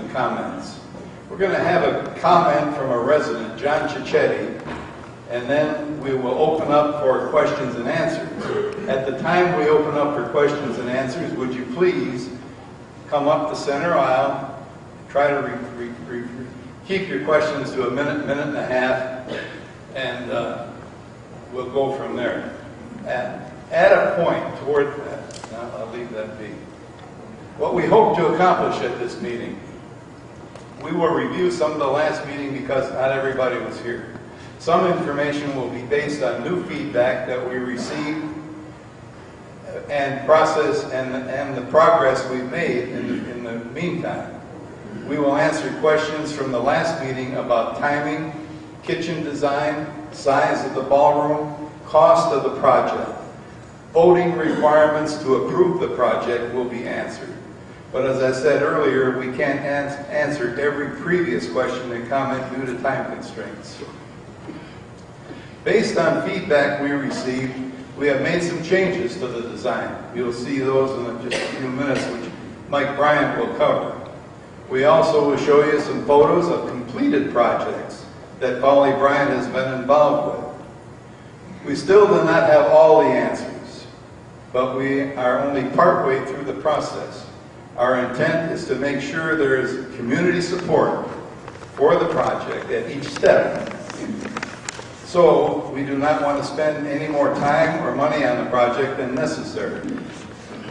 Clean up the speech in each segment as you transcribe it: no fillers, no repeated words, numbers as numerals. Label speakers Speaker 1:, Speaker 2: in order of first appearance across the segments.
Speaker 1: some comments. We're going to have a comment from a resident, John Cicchetti, and then we will open up for questions and answers. At the time we open up for questions and answers, would you please come up the center aisle, try to keep your questions to a minute, minute and a half, and we'll go from there. At a point toward that, now I'll leave that be. What we hope to accomplish at this meeting, we will review some of the last meeting because not everybody was here. Some information will be based on new feedback that we received and process and the progress we've made in the meantime. We will answer questions from the last meeting about timing, kitchen design, size of the ballroom, cost of the project. Voting requirements to approve the project will be answered. But as I said earlier, we can't answer every previous question and comment due to time constraints. Based on feedback we received, we have made some changes to the design. You'll see those in just a few minutes, which Mike Bryant will cover. We also will show you some photos of completed projects that Polly Bryant has been involved with. We still do not have all the answers, but we are only partway through the process. Our intent is to make sure there is community support for the project at each step. So we do not want to spend any more time or money on the project than necessary.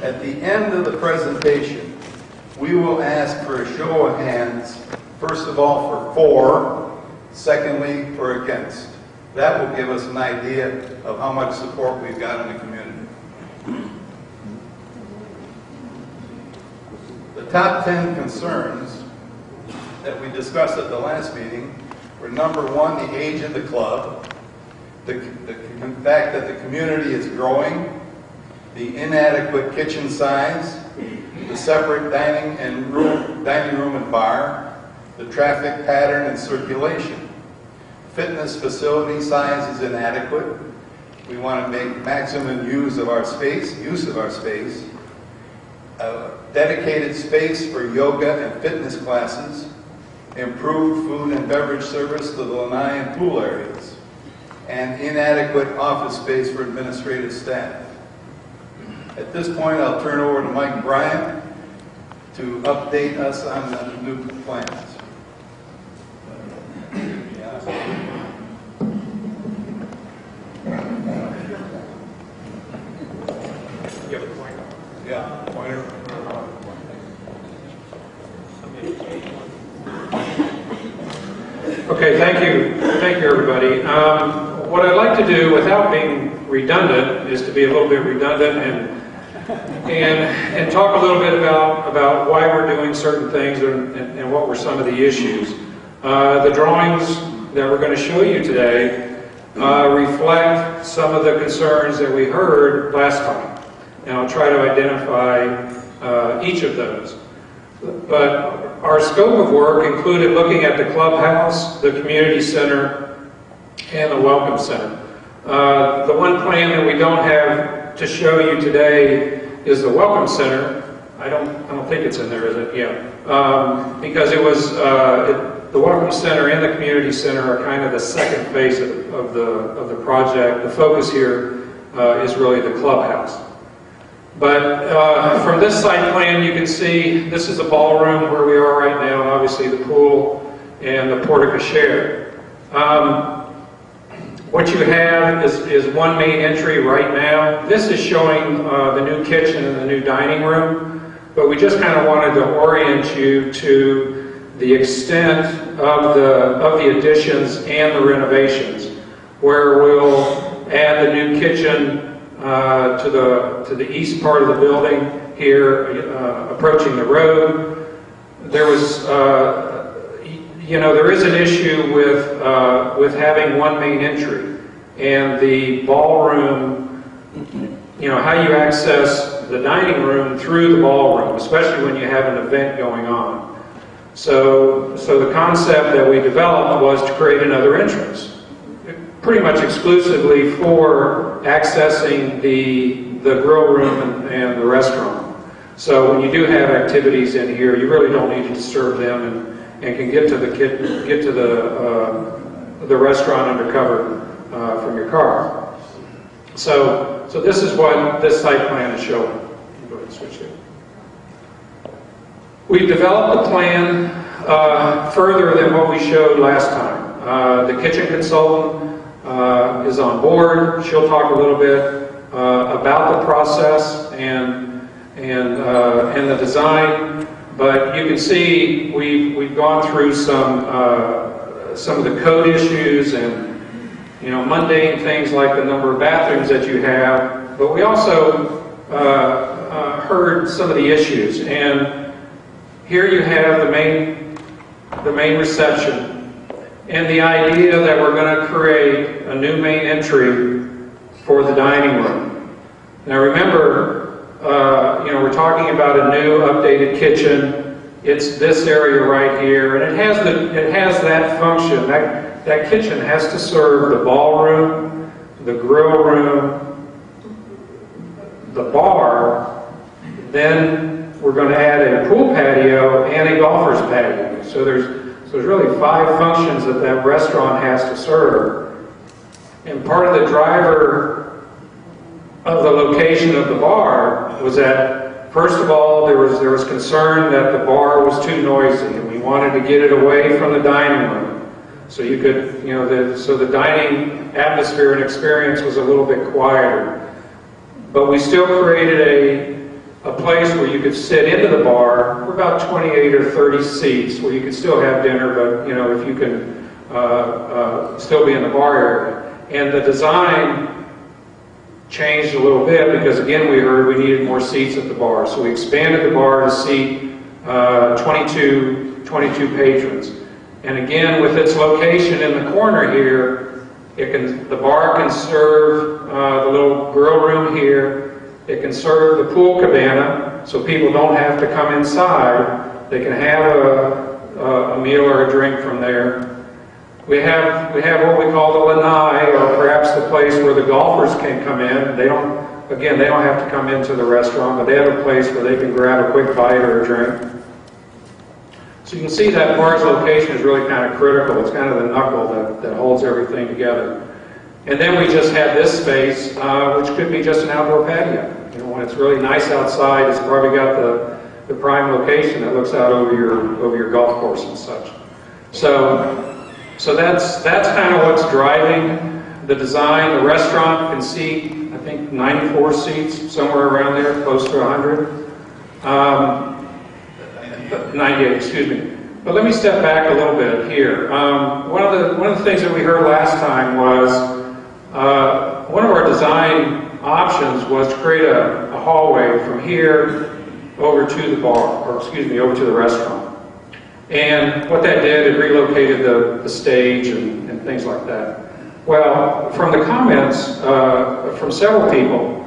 Speaker 1: At the end of the presentation, we will ask for a show of hands, first of all for secondly for against. That will give us an idea of how much support we've got in the community. The top 10 concerns that we discussed at the last meeting were: number one, the age of the club, the fact that the community is growing, the inadequate kitchen size, the separate dining room and bar, the traffic pattern and circulation. Fitness facility size is inadequate. We want to make maximum use of our space, dedicated space for yoga and fitness classes, improved food and beverage service to the lanai and pool areas, and inadequate office space for administrative staff. At this point, I'll turn over to Mike Bryant to update us on the new plans.
Speaker 2: You have a pointer?
Speaker 1: Yeah, pointer.
Speaker 2: Okay, thank you everybody. What I'd like to do, without being redundant, is to be a little bit redundant and talk a little bit about why we're doing certain things and what were some of the issues. The drawings that we're going to show you today reflect some of the concerns that we heard last time, and I'll try to identify each of those. But our scope of work included looking at the clubhouse, the community center, and the welcome center. The one plan that we don't have to show you today is the welcome center. I don't think it's in there, is it? Yeah. Because it was the welcome center and the community center are kind of the second phase of the project. The focus here is really the clubhouse. But from this site plan, you can see this is the ballroom where we are right now, and obviously the pool and the porte-cochere. What you have is one main entry right now. This is showing the new kitchen and the new dining room, but we just kind of wanted to orient you to the extent of the additions and the renovations, where we'll add the new kitchen to the east part of the building here, approaching the road. There was, there is an issue with having one main entry, and the ballroom, how you access the dining room through the ballroom, especially when you have an event going on. So the concept that we developed was to create another entrance, pretty much exclusively for accessing the grill room and the restaurant. So when you do have activities in here, you really don't need to disturb them, and can get to the restaurant under cover from your car. So this is what this site plan is showing. Go ahead and switch it. We've developed a plan further than what we showed last time. The kitchen consultant is on board. She'll talk a little bit about the process and the design. But you can see we've gone through some of the code issues and mundane things like the number of bathrooms that you have. But we also heard some of the issues. And here you have the main reception, and the idea that we're going to create a new main entry for the dining room. Now remember, we're talking about a new updated kitchen. It's this area right here, and it has that function. That kitchen has to serve the ballroom, the grill room, the bar. Then we're going to add a pool patio and a golfer's patio. So there's really 5 functions that restaurant has to serve. And part of the driver of the location of the bar was that, first of all, there was concern that the bar was too noisy, and we wanted to get it away from the dining room. So you could, so the dining atmosphere and experience was a little bit quieter. But we still created a place where you could sit into the bar for about 28 or 30 seats, where you could still have dinner, but if you can still be in the bar area. And the design changed a little bit because, again, we heard we needed more seats at the bar. So we expanded the bar to seat 22 patrons. And again, with its location in the corner here, the bar can serve the little grill room here. It can serve the pool cabana, so people don't have to come inside. They can have a meal or a drink from there. We have what we call the lanai, or perhaps the place where the golfers can come in. They don't have to come into the restaurant, but they have a place where they can grab a quick bite or a drink. So you can see that bar's location is really kind of critical. It's kind of the knuckle that holds everything together. And then we just have this space, which could be just an outdoor patio. When it's really nice outside, it's probably got the prime location that looks out over your golf course and such. So that's kind of what's driving the design. The restaurant can seat, I think, 94 seats, somewhere around there, close to 100. 98, excuse me. But let me step back a little bit here. One of the things that we heard last time was one of our design options was to create a hallway from here over to the bar, or excuse me, over to the restaurant. And what that did, it relocated the stage and things like that. Well, from the comments from several people,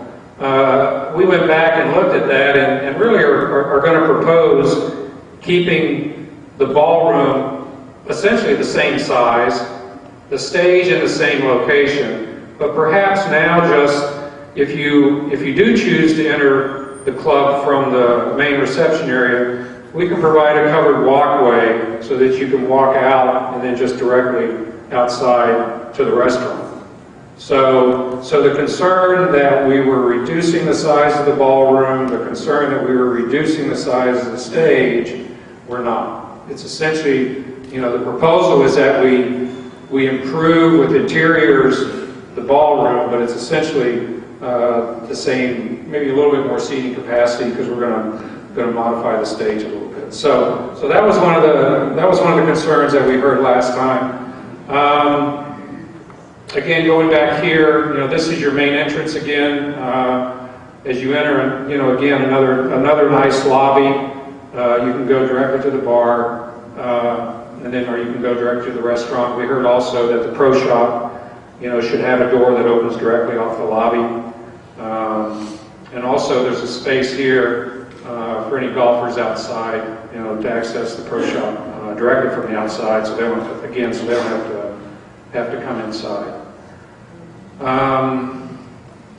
Speaker 2: we went back and looked at that and really are going to propose keeping the ballroom essentially the same size, the stage in the same location, but perhaps now just if you do choose to enter the club from the main reception area, we can provide a covered walkway so that you can walk out and then just directly outside to the restaurant. So the concern that we were reducing the size of the ballroom, the concern that we were reducing the size of the stage, we're not. It's essentially, the proposal is that we improve with interiors the ballroom, but it's essentially the same, maybe a little bit more seating capacity because we're going to modify the stage a little bit. So that was one of the concerns that we heard last time. Again, going back here, this is your main entrance again. As you enter, again, another nice lobby. You can go directly to the bar, or you can go directly to the restaurant. We heard also that the pro shop, should have a door that opens directly off the lobby. And also there's a space here for any golfers outside, to access the pro shop directly from the outside, so they don't have to come inside.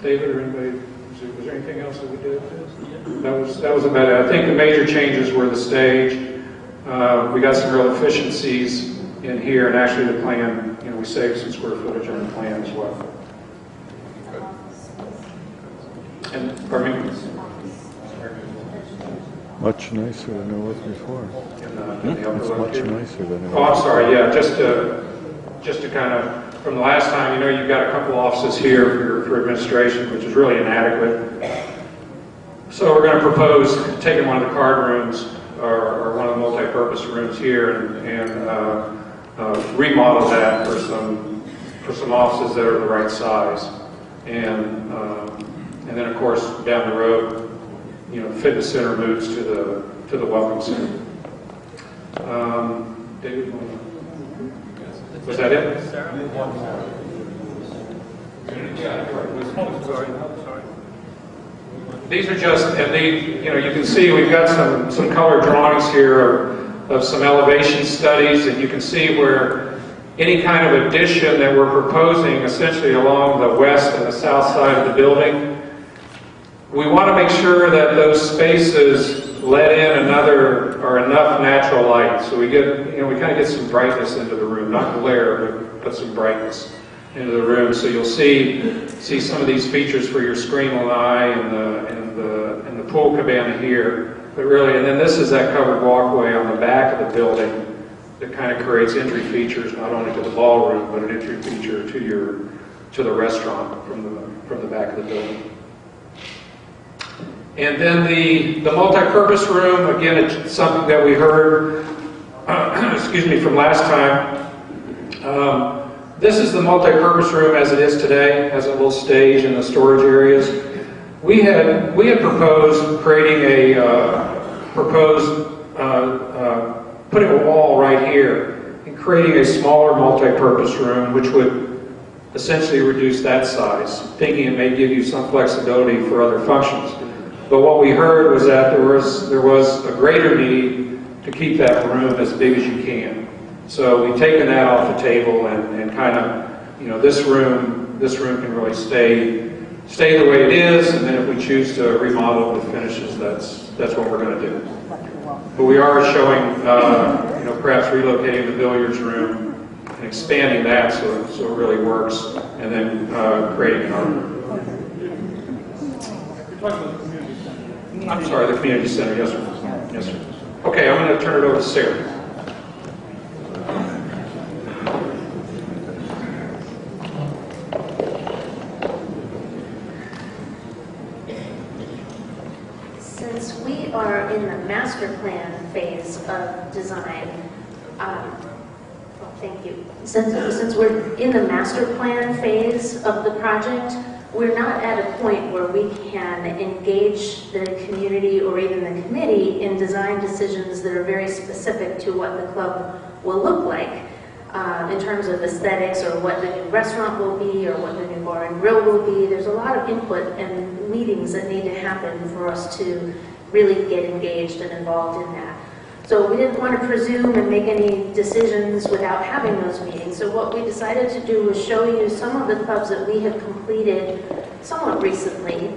Speaker 2: David or anybody? Was there anything else that we did? That was about it. I think the major changes were the stage. We got some real efficiencies in here, and actually the plan, we saved some square footage on the plan as well. And, pardon me?
Speaker 3: Much nicer than it was before.
Speaker 2: It's
Speaker 3: much nicer than it
Speaker 2: Oh, I'm
Speaker 3: was.
Speaker 2: sorry, yeah, just to kind of, from the last time, you've got a couple offices here for administration, which is really inadequate. So we're going to propose taking one of the card rooms, or one of the multi-purpose rooms here, and remodel that for some offices that are the right size. And then, of course, down the road, the fitness center moves to the welcome center. David, was that it? These are just, and you can see we've got some color drawings here of some elevation studies, and you can see where any kind of addition that we're proposing essentially along the west and the south side of the building, we want to make sure that those spaces let in enough natural light, so we kind of get some brightness into the room, not glare, but some brightness into the room. So you'll see some of these features for your screen lanai and the pool cabana here, but really, and then this is that covered walkway on the back of the building that kind of creates entry features not only to the ballroom, but an entry feature to the restaurant from the back of the building. And then the multi-purpose room, again, it's something that we heard, excuse me, from last time. This is the multi-purpose room as it is today, has a little stage in the storage areas. We had proposed creating putting a wall right here and creating a smaller multi-purpose room, which would essentially reduce that size, thinking it may give you some flexibility for other functions. But what we heard was that there was a greater need to keep that room as big as you can. So we've taken that off the table and kind of, this room can really stay the way it is, and then if we choose to remodel it with finishes, that's what we're going to do. But we are showing, perhaps relocating the billiards room and expanding that so it really works, and then creating an art room. I'm sorry, the community center, yes sir. Yes sir. Okay, I'm going to turn it over to Sarah.
Speaker 4: Since we are in the master plan phase of design, thank you. Since we're in the master plan phase of the project, we're not at a point where we can engage the community or even the committee in design decisions that are very specific to what the club will look like in terms of aesthetics, or what the new restaurant will be, or what the new bar and grill will be. There's a lot of input and meetings that need to happen for us to really get engaged and involved in that. So we didn't want to presume and make any decisions without having those meetings. So what we decided to do was show you some of the clubs that we have completed somewhat recently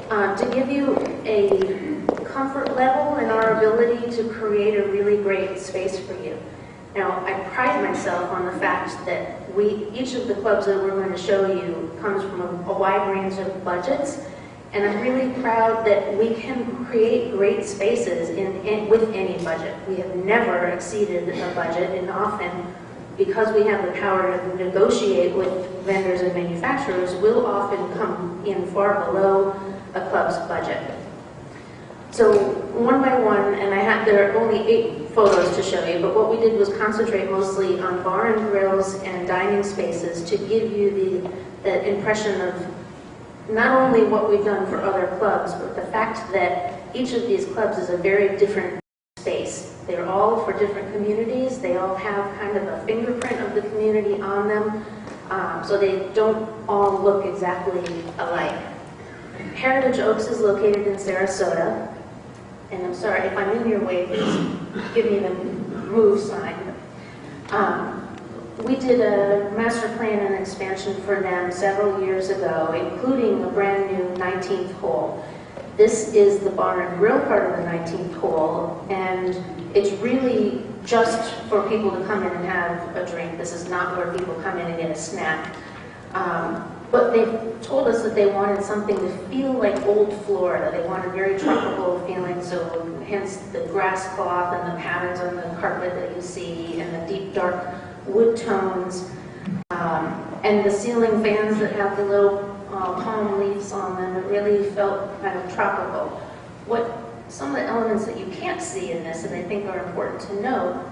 Speaker 4: to give you a comfort level in our ability to create a really great space for you. Now, I pride myself on the fact that each of the clubs that we're going to show you comes from a wide range of budgets, and I'm really proud that we can create great spaces with any budget. We have never exceeded a budget, and often, because we have the power to negotiate with vendors and manufacturers, we'll often come in far below a club's budget. So one by one, and there are only 8 photos to show you, but what we did was concentrate mostly on bar and grills and dining spaces to give you the impression of not only what we've done for other clubs, but the fact that each of these clubs is a very different space. They're all for different communities. They all have kind of a fingerprint of the community on them, so they don't all look exactly alike. Heritage Oaks is located in Sarasota, and I'm sorry, if I'm in your way, please give me the move sign. We did a master plan and expansion for them several years ago, including a brand new 19th hole. This is the bar and grill part of the 19th hole, and it's really just for people to come in and have a drink. This is not where people come in and get a snack. But they told us that they wanted something to feel like old Florida. They wanted very tropical feeling, so hence the grass cloth and the patterns on the carpet that you see, and the deep dark wood tones, and the ceiling fans that have the little palm leaves on them. It really felt kind of tropical. Some of the elements that you can't see in this, and I think are important to note,